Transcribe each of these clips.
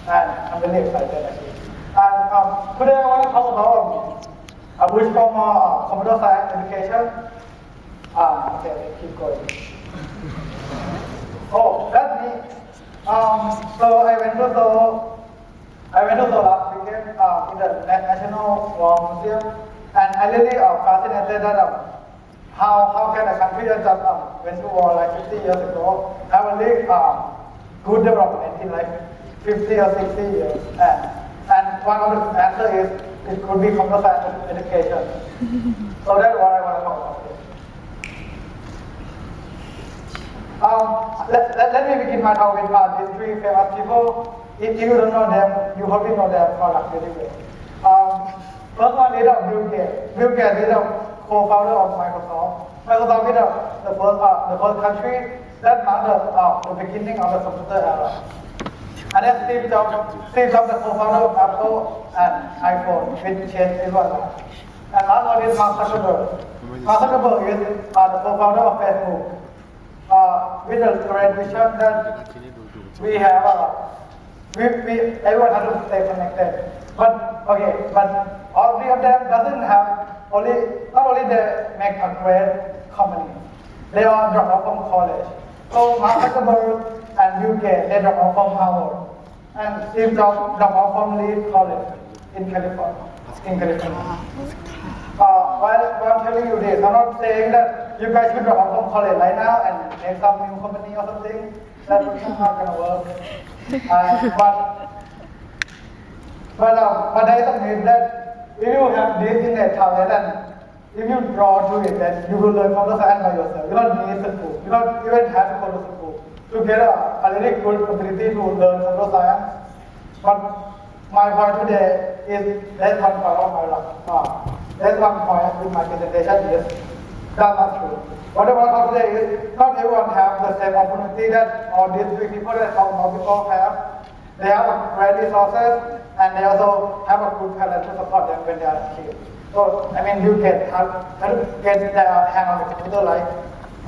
and I'm really excited actually. And today I want to talk about a which from computer science education. Okay, let's keep going. Oh, that's me. So I went to last weekend in the National War Museum, and I really fascinated that how can a country that just went to war like 50 years ago have a really good development in like 50 or 60 years, and one of the answer is it could be computer science education. So that's what I want to talk about. Let me begin my talk with these three famous people. If you don't know them, you probably know their product really well. First one is Bill Gates. Bill Gates is the co-founder of Microsoft. Microsoft is the first country that marked the beginning of the computer era. And then Steve Jobs, the co-founder of Apple and iPhone, which changed everyone's life. And last one is Mark Zuckerberg. Mark Zuckerberg is the co-founder of Facebook. With a great vision that we have, everyone has to stay connected. But all three of them doesn't have not only they make a great company, they are dropped out from college. So Mark Zuckerberg and Bill Gates, they dropped out from Harvard, and Steve Jobs dropped out from Leeds College in California. While I'm telling you this, I'm not saying that you guys should drop out from college right now and make some new company or something. That's not going to work. But there is a myth that if you have this innate talent and if you draw to it, then you will learn computer science by yourself. You don't need school. You don't even have to go to school to get a really good ability to learn computer science. But my point today is there's one point of my life. There's one point with my presentation is that's not true. What I want to talk today is not everyone have the same opportunity that all these three people that talk about before have. They have a great resources and they also have a good talent to support them when they are kids. So I mean you can have to get their hand on the computer like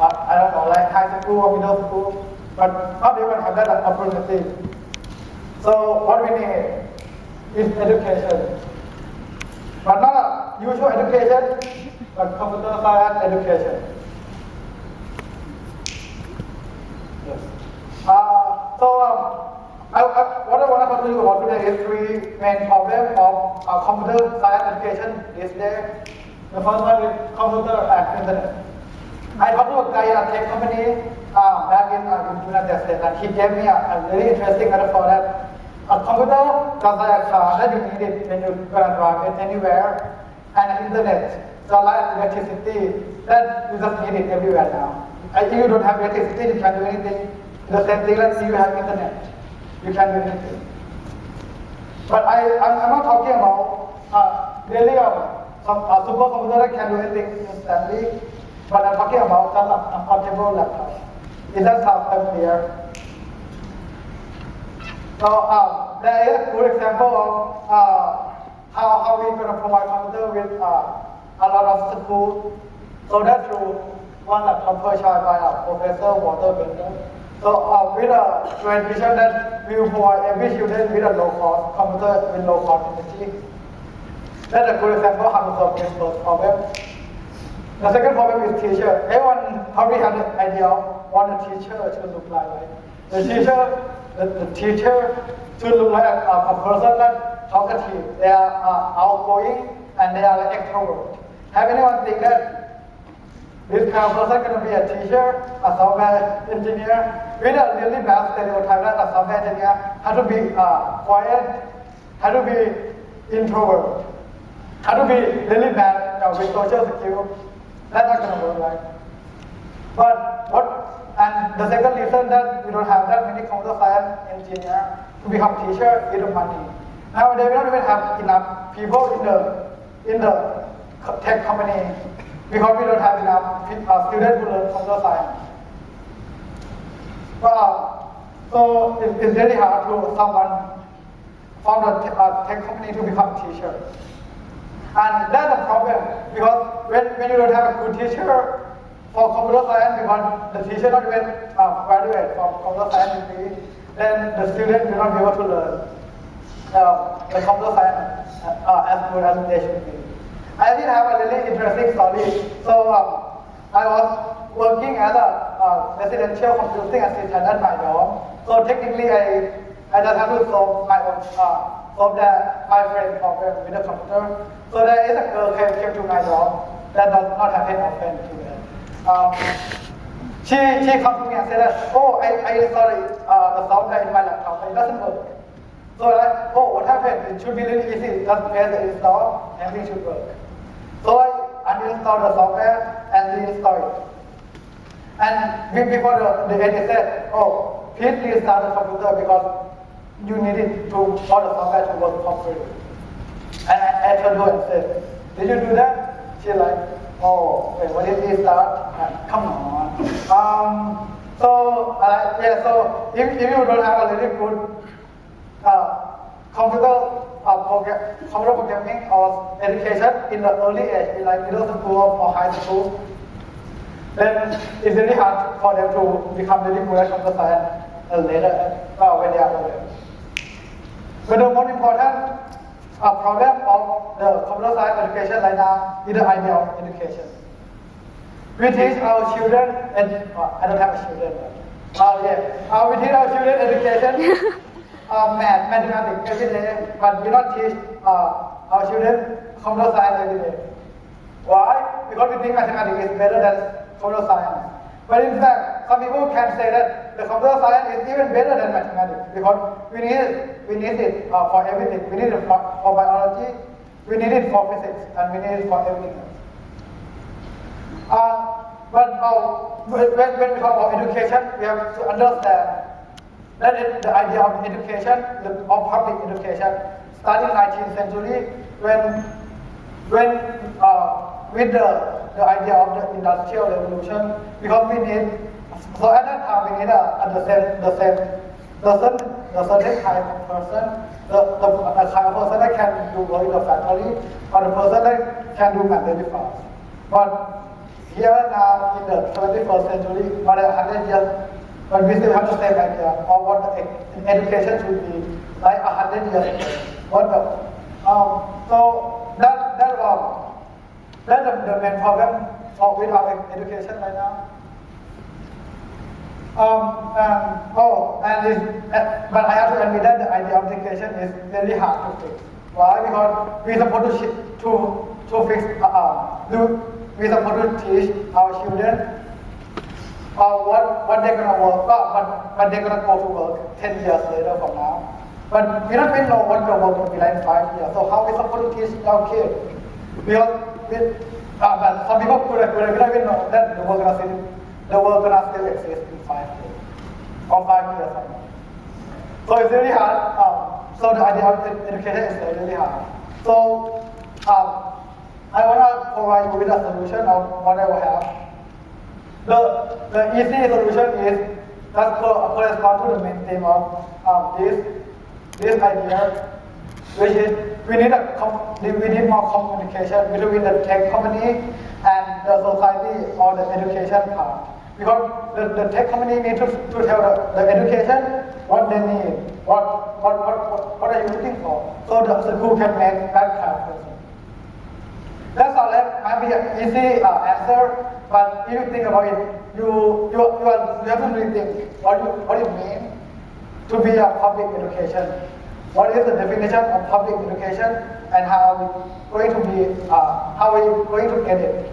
I don't know, like high school or middle school, but not everyone have that opportunity. So what we need is education. But not a usual education, but computer science education. Yes. What I want to talk to you about today is three main problems of computer science education these days. The first one is computer and internet. I talked to a guy in a tech company back in United States, and he gave me a really interesting metaphor that a computer just like a car that you need it when you're going to drive it anywhere, and the internet just like electricity that you just need it everywhere now. If you don't have electricity, you can't do anything. The same thing like you have internet, you can't do anything. But I'm not talking about really some supercomputer that can do anything instantly, but I'm talking about just a portable laptop. It does sound clear. So there is a good example of how we're going to provide computer with a lot of school. So that's through one laptop purchased by Professor Walter Bender. So with a great vision that we will provide every student with a low-cost computer with low-cost energy. That's a good example of how to solve this first problem. The second problem is teacher. Everyone probably has an idea of what a teacher should look like, right? The teacher should look like a person that talkative. They are outgoing and they are like extrovert. Have anyone think that this kind of person can be a teacher, a software engineer? With a really bad stereotype that a software engineer has to be quiet, has to be introvert, has to be really bad with social skills. That's not going to work, right? And the second reason that we don't have that many computer science engineers to become teachers is the money. Nowadays we don't even have enough people in the tech company because we don't have enough students to learn computer science. So it's really hard to someone from the tech company to become a teacher. And that's a problem because when you don't have a good teacher for computer science, because the teacher not even graduate from computer science degree, then the student will not be able to learn. the computer science as good as they should be. I did have a really interesting story. So I was working as a residential computing assistant at my dorm. So technically, I just have to solve my own my friend's problem with the computer. So there is a girl came to my dorm that does not happen often to her. She came to me and said that, oh, I installed the software in my laptop, but it doesn't work. So like, oh, what happened? It should be really easy. Just press the install, everything should work. So I uninstalled the software and reinstalled it. And before the editor said, oh, please restart the computer because you need it for the software to work properly. And I told her and said, did you do that? She's like, oh, wait, what did restart? Come on. So if you don't have a really good computer programming or education in the early age, like middle school or high school, then it's really hard for them to become really good at computer science later when they are older. But the most important problem of the computer science education right now is the idea of education. We teach our children, and I don't have children, we teach our children education, mathematics every day, but we don't teach our children computer science every day. Why? Because we think mathematics is better than computer science. But in fact, some people can say that the computer science is even better than mathematics because we need it for everything. We need it for biology, we need it for physics, and we need it for everything else. But when we talk about education, we have to understand that the idea of education, of public education, started in the 19th century when with the idea of the industrial revolution, because we need, so at that time we need the certain type of person, the kind of person that can do work in the factory, or the person that can do math very fast. But here now in the 21st century, more than 100 years, but we still have the same idea of what the education should be like 100 years ago. So that's the main problem with our education right now. But I have to admit that the idea of education is very hard to fix. Why? Because we're supposed we're supposed to teach our children what they're gonna work, but they're gonna go to work 10 years later from now. But we don't even know what the work will be like in 5 years. So how are we supposed to teach our kids? Because but some people could not even know that the work gonna still exist in 5 years or 5 years from now. So it's really hard. So the idea of education is really hard. So I want to provide you with a solution of what I will have. The easy solution is that correspond to the main theme of this idea, which is we need more communication between the tech company and the society or the education part. Because the tech company needs to tell the education what they need, what are you looking for, so the school can make that kind of person. That's all. That might be an easy answer, but if you think about it, you have to really think what it means to be a public education. What is the definition of public education, and how are we going to get it?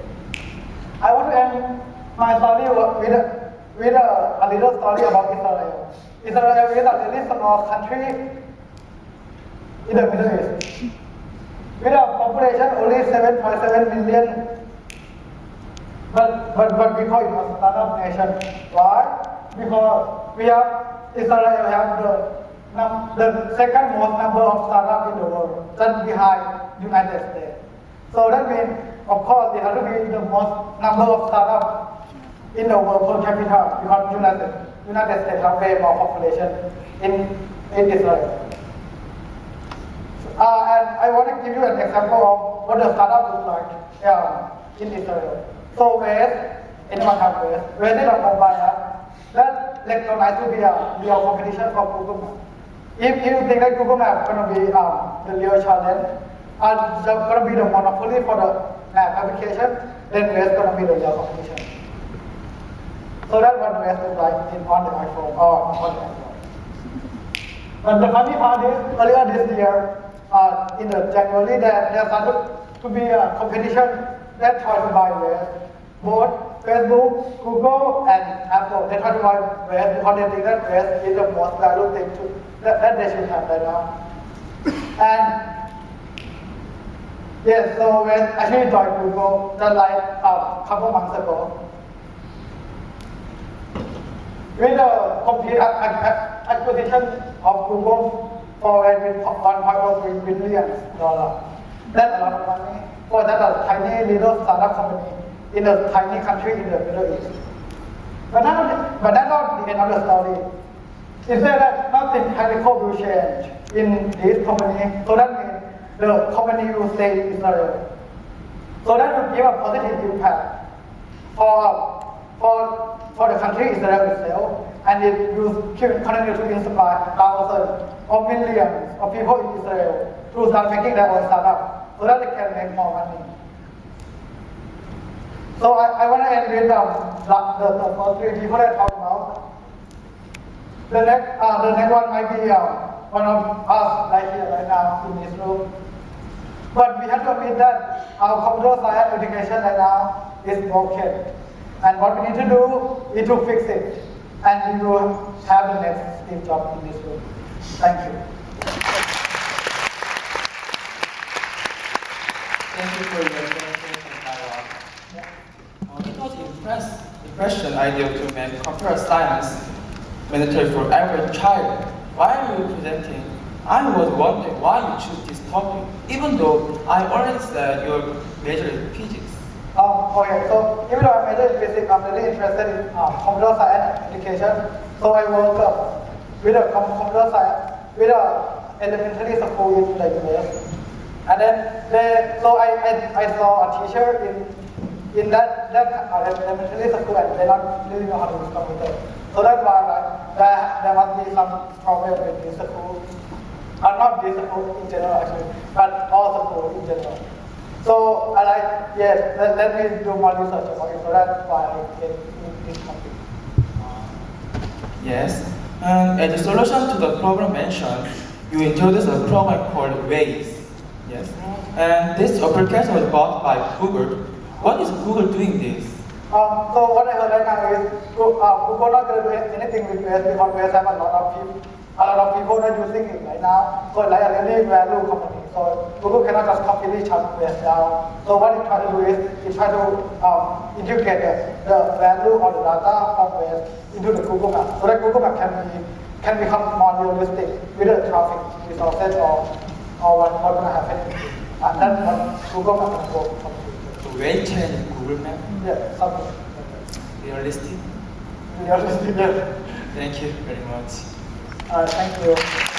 I want to end my story with a little story about Israel. Israel is a really small country in the Middle East. With a population only 7.7 million, but we call it a startup nation. Why? Because Israel have the second most number of startups in the world, just behind United States. So that means, of course, they have to be the most number of startups in the world per capita, because United States have way more population in Israel. And I want to give you an example of what the startup looks like in Israel. So Waze, anyone have Waze? Waze is a mobile app that recognized to be a competition for Google Maps. if you think that Google Maps gonna be the real challenge, gonna be the monopoly for the map application, then Waze gonna be the real competition. So that's what Waze looks like on the iPhone or on the Android. But the funny part is, earlier this year, in the January, there started to be a competition that tried to buy Waze. Both Facebook, Google, and Apple, they try to buy Waze because they think that Waze is the most valuable thing that they should have right now. And yes, so Waze actually joined Google just like a couple months ago. With the complete acquisition of Google for $1.3 billion. That's a lot of money for that a tiny little startup company in a tiny country in the Middle East. But that's not the end of the story. Instead that nothing technical will change in this company, so that means the company will stay in Israel. So that will give a positive impact for the country Israel itself, and it will continue to inspire thousands or millions of people in Israel to start making their own startup so that they can make more money. So I want to end with the first three people that I talked about. The next one might be one of us right here, right now in this room. But we have to admit that our computer science education right now is broken. And what we need to do is to fix it. And we will have the next Steve Jobs in this room. Thank you. Thank you for your presentation, Taweewat. It was impression idea to make computer science mandatory for every child. While you were presenting, I was wondering why you choose this topic, even though I already said your major is physics. Okay, so even though I'm major in physics, I'm really interested in computer science education. So I work with a computer science, with a elementary school in the US. And then so I saw a teacher in that elementary school, and they don't really know how to use computer. So that's why there must be some problem with this school. Not this school in general actually, but all schools in general. So I let me do more research about it. So that's why I came in this topic. Yes, and as a solution to the problem mentioned, you introduced a program called Waze. Yes, and this application was bought by Google. What is Google doing this? So what I heard right now is Google not going to do anything with Waze because Waze have a lot of people that are using it right now. So it's like a really value company. So Google cannot just completely shut Waze down. So what it try to do is it try to integrate the value or the data of Waze into the Google Map, so that Google Map can become more realistic with the traffic resources or what's going to happen. And that's what Google Map can go from. So Waze change Google Map? Yeah, something. Realistic? Realistic, yes. Thank you very much. Thank you.